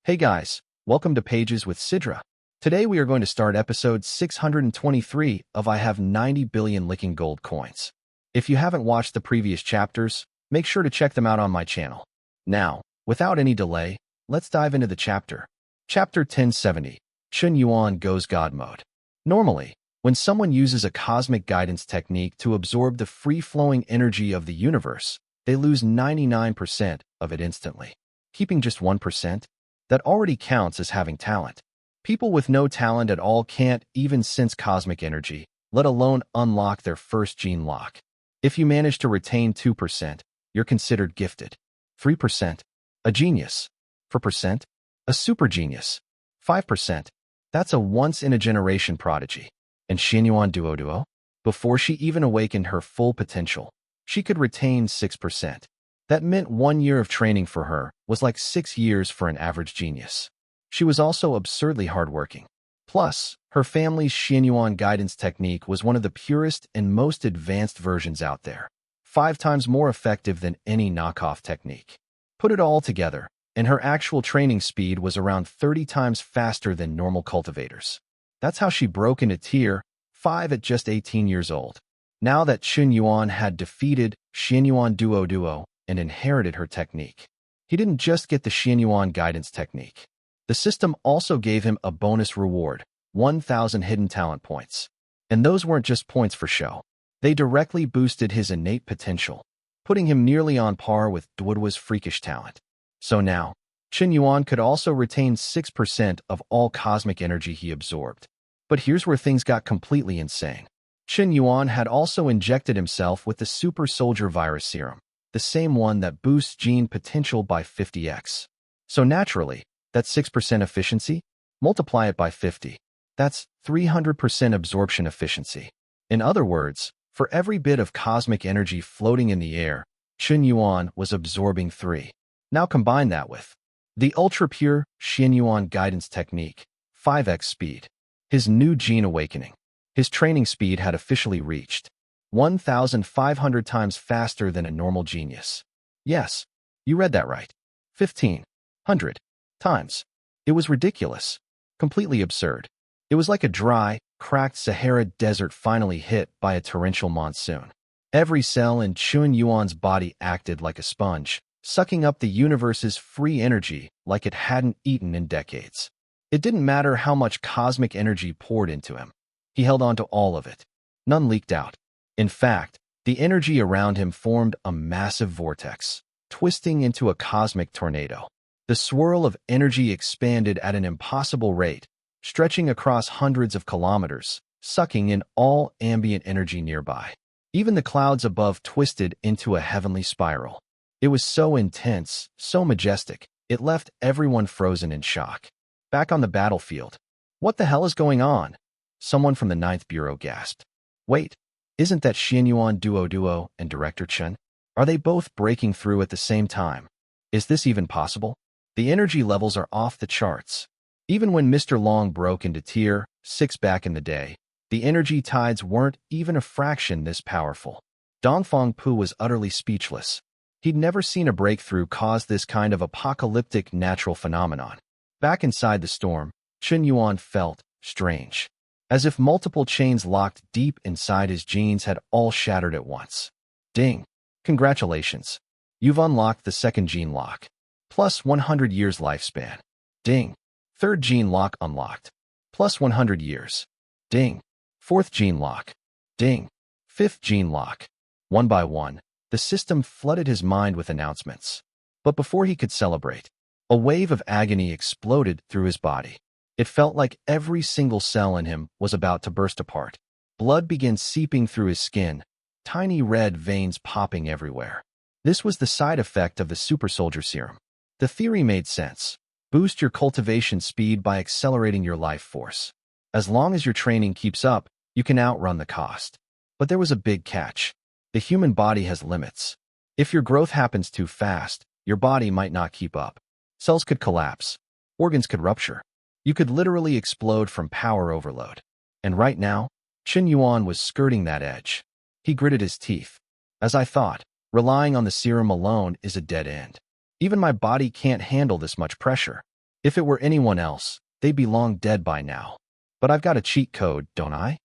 Hey guys, welcome to Pages with Sidra. Today we are going to start episode 623 of I Have 90 Billion Licking Gold Coins. If you haven't watched the previous chapters, make sure to check them out on my channel. Now, without any delay, let's dive into the chapter. Chapter 1070, Qian Yuan Goes God Mode. Normally, when someone uses a cosmic guidance technique to absorb the free-flowing energy of the universe, they lose 99% of it instantly. Keeping just 1%? That already counts as having talent. People with no talent at all can't even sense cosmic energy, let alone unlock their first gene lock. If you manage to retain 2%, you're considered gifted. 3%, a genius. 4%, a super genius. 5%, that's a once-in-a-generation prodigy. And Qian Yuan Duoduo? Before she even awakened her full potential, she could retain 6%. That meant 1 year of training for her was like 6 years for an average genius. She was also absurdly hardworking. Plus, her family's Qian Yuan guidance technique was one of the purest and most advanced versions out there, 5 times more effective than any knockoff technique. Put it all together, and her actual training speed was around 30 times faster than normal cultivators. That's how she broke into Tier 5 at just 18 years old. Now that Qian Yuan had defeated Qian Yuan Duoduo and inherited her technique, he didn't just get the Qian Yuan guidance technique. The system also gave him a bonus reward, 1,000 hidden talent points. And those weren't just points for show. They directly boosted his innate potential, putting him nearly on par with Duoduo's freakish talent. So now, Qian Yuan could also retain 6% of all cosmic energy he absorbed. But here's where things got completely insane. Qian Yuan had also injected himself with the Super Soldier Virus Serum, the same one that boosts gene potential by 50x. So naturally, that's 6% efficiency? Multiply it by 50. That's 300% absorption efficiency. In other words, for every bit of cosmic energy floating in the air, Qian Yuan was absorbing 3. Now combine that with the ultra-pure Qian Yuan guidance technique, 5x speed. His new gene awakening. His training speed had officially reached 1,500 times faster than a normal genius. Yes, you read that right. 1,500 times. It was ridiculous. Completely absurd. It was like a dry, cracked Sahara desert finally hit by a torrential monsoon. Every cell in Qian Yuan's body acted like a sponge, sucking up the universe's free energy like it hadn't eaten in decades. It didn't matter how much cosmic energy poured into him. He held on to all of it. None leaked out. In fact, the energy around him formed a massive vortex, twisting into a cosmic tornado. The swirl of energy expanded at an impossible rate, stretching across hundreds of kilometers, sucking in all ambient energy nearby. Even the clouds above twisted into a heavenly spiral. It was so intense, so majestic, it left everyone frozen in shock. Back on the battlefield. What the hell is going on? Someone from the 9th Bureau gasped. Wait, isn't that Qian Yuan Duoduo and Director Qian? Are they both breaking through at the same time? Is this even possible? The energy levels are off the charts. Even when Mr. Long broke into Tier 6 back in the day, the energy tides weren't even a fraction this powerful. Dongfang Pu was utterly speechless. He'd never seen a breakthrough cause this kind of apocalyptic natural phenomenon. Back inside the storm, Qian Yuan felt strange. As if multiple chains locked deep inside his genes had all shattered at once. Ding! Congratulations. You've unlocked the second gene lock. Plus 100 years lifespan. Ding! Third gene lock unlocked. Plus 100 years. Ding! Fourth gene lock. Ding! Fifth gene lock. One by one, the system flooded his mind with announcements. But before he could celebrate, a wave of agony exploded through his body. It felt like every single cell in him was about to burst apart. Blood began seeping through his skin, tiny red veins popping everywhere. This was the side effect of the Super Soldier Serum. The theory made sense. Boost your cultivation speed by accelerating your life force. As long as your training keeps up, you can outrun the cost. But there was a big catch. The human body has limits. If your growth happens too fast, your body might not keep up. Cells could collapse. Organs could rupture. You could literally explode from power overload. And right now, Qian Yuan was skirting that edge. He gritted his teeth. As I thought, relying on the serum alone is a dead end. Even my body can't handle this much pressure. If it were anyone else, they'd be long dead by now. But I've got a cheat code, don't I?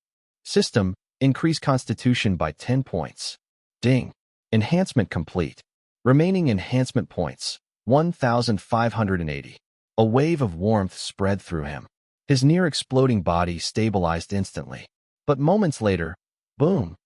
System, increase constitution by 10 points. Ding. Enhancement complete. Remaining enhancement points, 1,580. A wave of warmth spread through him. His near-exploding body stabilized instantly. But moments later, boom,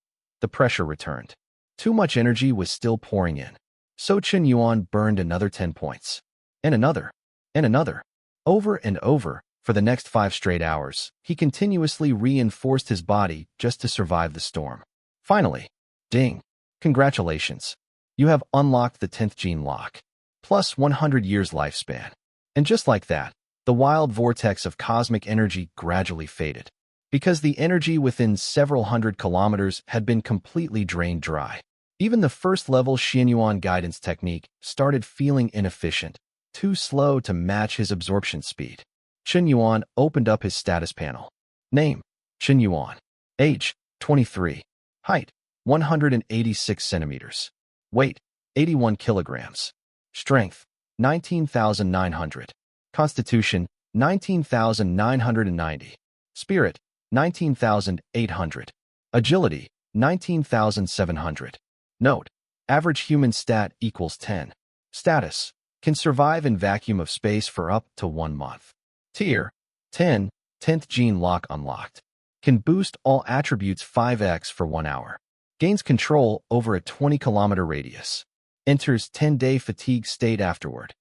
the pressure returned. Too much energy was still pouring in. So Qian Yuan burned another 10 points. And another. And another. Over and over, for the next 5 straight hours, he continuously reinforced his body just to survive the storm. Finally, ding. Congratulations. You have unlocked the 10th gene lock. Plus 100 years lifespan. And just like that, the wild vortex of cosmic energy gradually faded. Because the energy within several hundred kilometers had been completely drained dry. Even the first-level Qianyuan guidance technique started feeling inefficient, too slow to match his absorption speed. Qian Yuan opened up his status panel. Name, Qian Yuan. Age, 23. Height, 186 centimeters. Weight, 81 kilograms. Strength, 19,900. Constitution, 19,990. Spirit, 19,800. Agility, 19,700. Note, average human stat equals 10. Status, can survive in vacuum of space for up to 1 month. Tier, 10, 10th gene lock unlocked. Can boost all attributes 5x for 1 hour. Gains control over a 20-kilometer radius. Enters 10-day fatigue state afterward.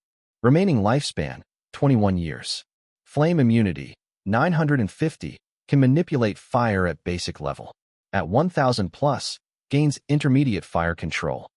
Remaining lifespan, 21 years. Flame immunity, 950. Can manipulate fire at basic level. At 1,000 plus, gains intermediate fire control.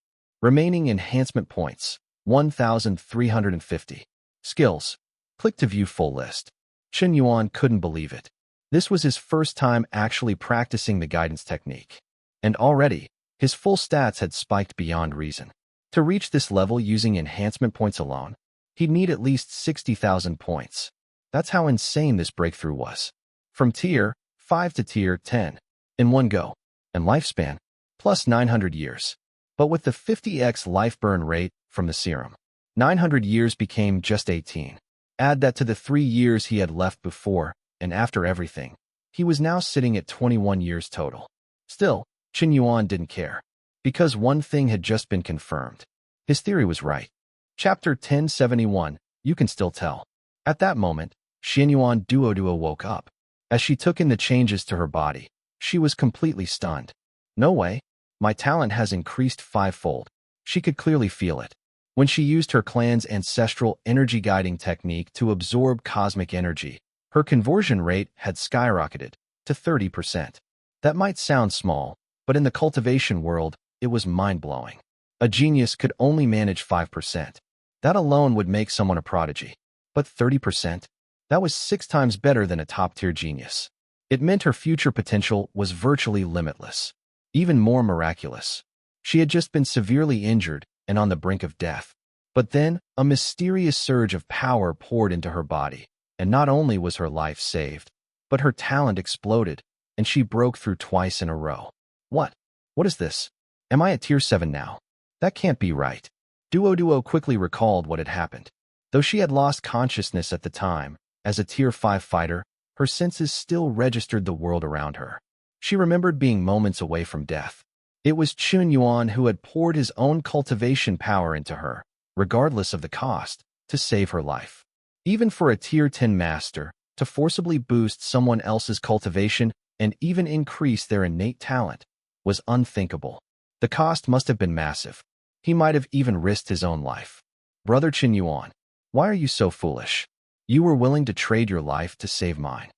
Remaining enhancement points, 1,350. Skills. Click to view full list. Qian Yuan couldn't believe it. This was his first time actually practicing the guidance technique. And already, his full stats had spiked beyond reason. To reach this level using enhancement points alone, he'd need at least 60,000 points. That's how insane this breakthrough was. From Tier 5 to Tier 10, in one go. And lifespan, plus 900 years. But with the 50x life burn rate from the serum, 900 years became just 18. Add that to the 3 years he had left before, and after everything, he was now sitting at 21 years total. Still, Qian Yuan didn't care. Because one thing had just been confirmed. His theory was right. Chapter 1071, you can still tell. At that moment, Qianyuan Duoduo woke up. As she took in the changes to her body, she was completely stunned. No way. My talent has increased 5-fold. She could clearly feel it. When she used her clan's ancestral energy guiding technique to absorb cosmic energy, her conversion rate had skyrocketed to 30%. That might sound small, but in the cultivation world, it was mind-blowing. A genius could only manage 5%. That alone would make someone a prodigy. But 30%? That was 6 times better than a top-tier genius. It meant her future potential was virtually limitless. Even more miraculous. She had just been severely injured and on the brink of death. But then, a mysterious surge of power poured into her body, and not only was her life saved, but her talent exploded, and she broke through twice in a row. What? What is this? Am I at Tier 7 now? That can't be right. Duoduo quickly recalled what had happened. Though she had lost consciousness at the time, as a Tier 5 fighter, her senses still registered the world around her. She remembered being moments away from death. It was Qian Yuan who had poured his own cultivation power into her, regardless of the cost, to save her life. Even for a Tier 10 master, to forcibly boost someone else's cultivation and even increase their innate talent was unthinkable. The cost must have been massive. He might have even risked his own life. Brother Qian Yuan, why are you so foolish? You were willing to trade your life to save mine.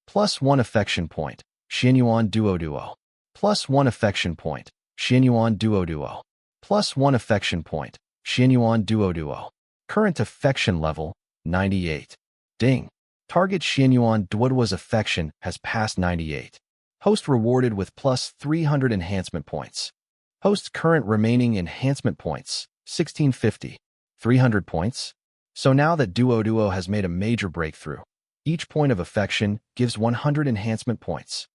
+1 affection point, Qianyuan Duoduo. +1 affection point, Qianyuan Duoduo. +1 affection point, Qianyuan Duoduo. Current affection level, 98. Ding. Target Qianyuan Duoduo's affection has passed 98. Host rewarded with +300 enhancement points. Host's current remaining enhancement points, 1650. 300 points? So now that Duoduo has made a major breakthrough, each point of affection gives 100 enhancement points.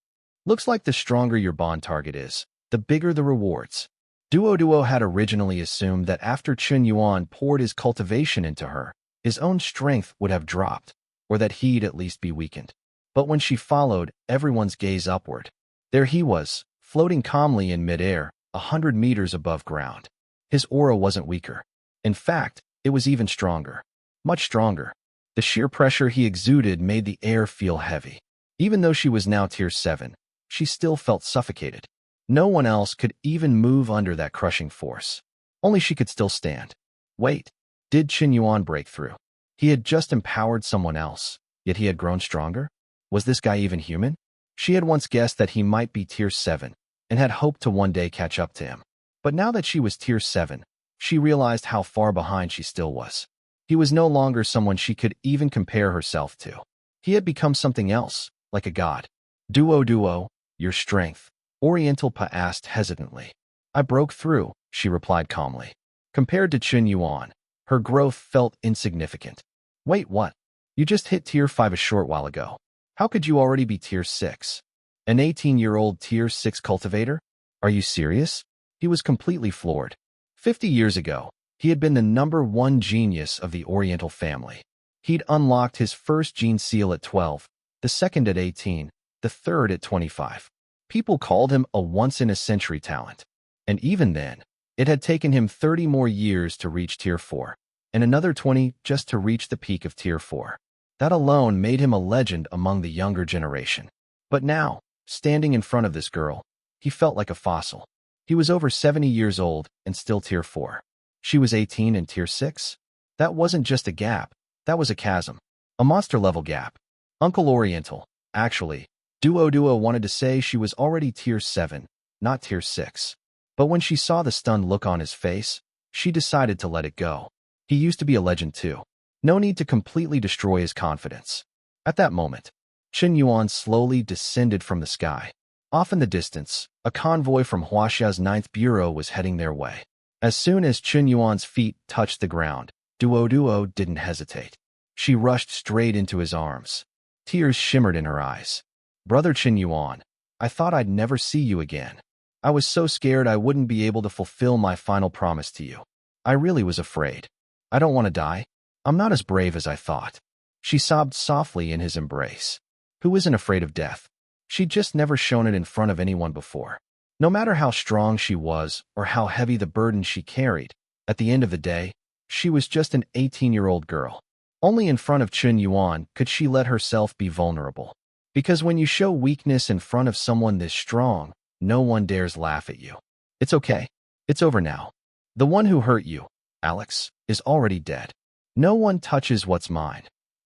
Looks like the stronger your bond target is, the bigger the rewards. Duoduo had originally assumed that after Qian Yuan poured his cultivation into her, his own strength would have dropped, or that he'd at least be weakened. But when she followed everyone's gaze upward, there he was, floating calmly in midair, 100 meters above ground. His aura wasn't weaker. In fact, it was even stronger. Much stronger. The sheer pressure he exuded made the air feel heavy. Even though she was now tier 7, she still felt suffocated. No one else could even move under that crushing force. Only she could still stand. Wait, did Qian Yuan break through? He had just empowered someone else, yet he had grown stronger? Was this guy even human? She had once guessed that he might be tier 7, and had hoped to one day catch up to him. But now that she was tier 7, she realized how far behind she still was. He was no longer someone she could even compare herself to. He had become something else, like a god. Duoduo, your strength, Oriental Pa asked hesitantly. I broke through, she replied calmly. Compared to Qian Yuan, her growth felt insignificant. Wait, what? You just hit tier 5 a short while ago. How could you already be tier 6? An 18-year-old tier 6 cultivator? Are you serious? He was completely floored. 50 years ago, he had been the #1 genius of the Oriental family. He'd unlocked his first gene seal at 12, the second at 18, the third at 25. People called him a once-in-a-century talent. And even then, it had taken him 30 more years to reach tier 4, and another 20 just to reach the peak of tier 4. That alone made him a legend among the younger generation. But now, standing in front of this girl, he felt like a fossil. He was over 70 years old and still tier 4. She was 18 and tier 6? That wasn't just a gap, that was a chasm. A monster-level gap. Uncle Oriental, actually, Duoduo wanted to say she was already tier 7, not tier 6. But when she saw the stunned look on his face, she decided to let it go. He used to be a legend too. No need to completely destroy his confidence. At that moment, Qian Yuan slowly descended from the sky. Off in the distance, a convoy from Huaxia's 9th Bureau was heading their way. As soon as Qian Yuan's feet touched the ground, Duoduo didn't hesitate. She rushed straight into his arms. Tears shimmered in her eyes. Brother Qian Yuan, I thought I'd never see you again. I was so scared I wouldn't be able to fulfill my final promise to you. I really was afraid. I don't want to die. I'm not as brave as I thought. She sobbed softly in his embrace. Who isn't afraid of death? She'd just never shown it in front of anyone before. No matter how strong she was or how heavy the burden she carried, at the end of the day, she was just an 18-year-old girl. Only in front of Qian Yuan could she let herself be vulnerable. Because when you show weakness in front of someone this strong, no one dares laugh at you. It's okay. It's over now. The one who hurt you, Alex, is already dead. No one touches what's mine,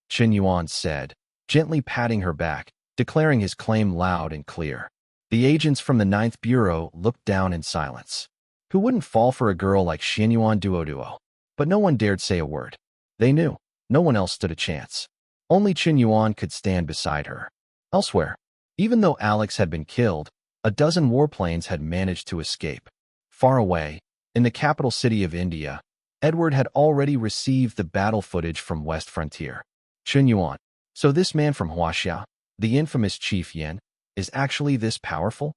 Qian Yuan said, gently patting her back, declaring his claim loud and clear. The agents from the 9th Bureau looked down in silence. Who wouldn't fall for a girl like Qian Yuan Duoduo? But no one dared say a word. They knew. No one else stood a chance. Only Qian Yuan could stand beside her. Elsewhere, even though Alex had been killed, a dozen warplanes had managed to escape. Far away, in the capital city of India, Edward had already received the battle footage from West Frontier. Qian Yuan. So this man from Huaxia, the infamous Chief Yin, is actually this powerful?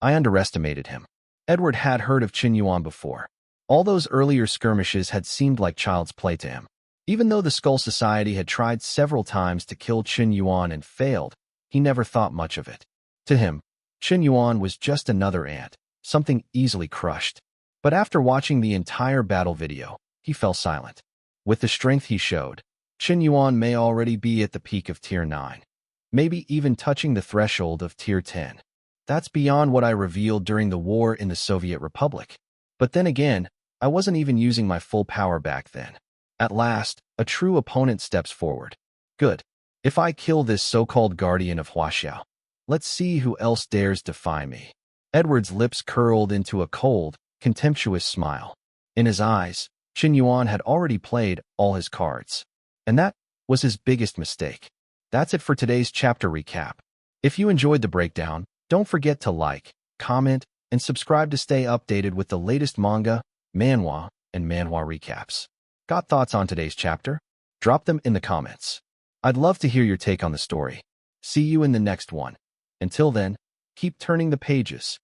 I underestimated him. Edward had heard of Qian Yuan before. All those earlier skirmishes had seemed like child's play to him. Even though the Skull Society had tried several times to kill Qian Yuan and failed, he never thought much of it. To him, Qian Yuan was just another ant, something easily crushed. But after watching the entire battle video, he fell silent. With the strength he showed, Qian Yuan may already be at the peak of tier 9. Maybe even touching the threshold of tier 10. That's beyond what I revealed during the war in the Soviet Republic. But then again, I wasn't even using my full power back then. At last, a true opponent steps forward. Good. If I kill this so-called guardian of Huaxiao, let's see who else dares defy me. Edward's lips curled into a cold, contemptuous smile. In his eyes, Qian Yuan had already played all his cards. And that was his biggest mistake. That's it for today's chapter recap. If you enjoyed the breakdown, don't forget to like, comment, and subscribe to stay updated with the latest manga, manhwa, and manhwa recaps. Got thoughts on today's chapter? Drop them in the comments. I'd love to hear your take on the story. See you in the next one. Until then, keep turning the pages.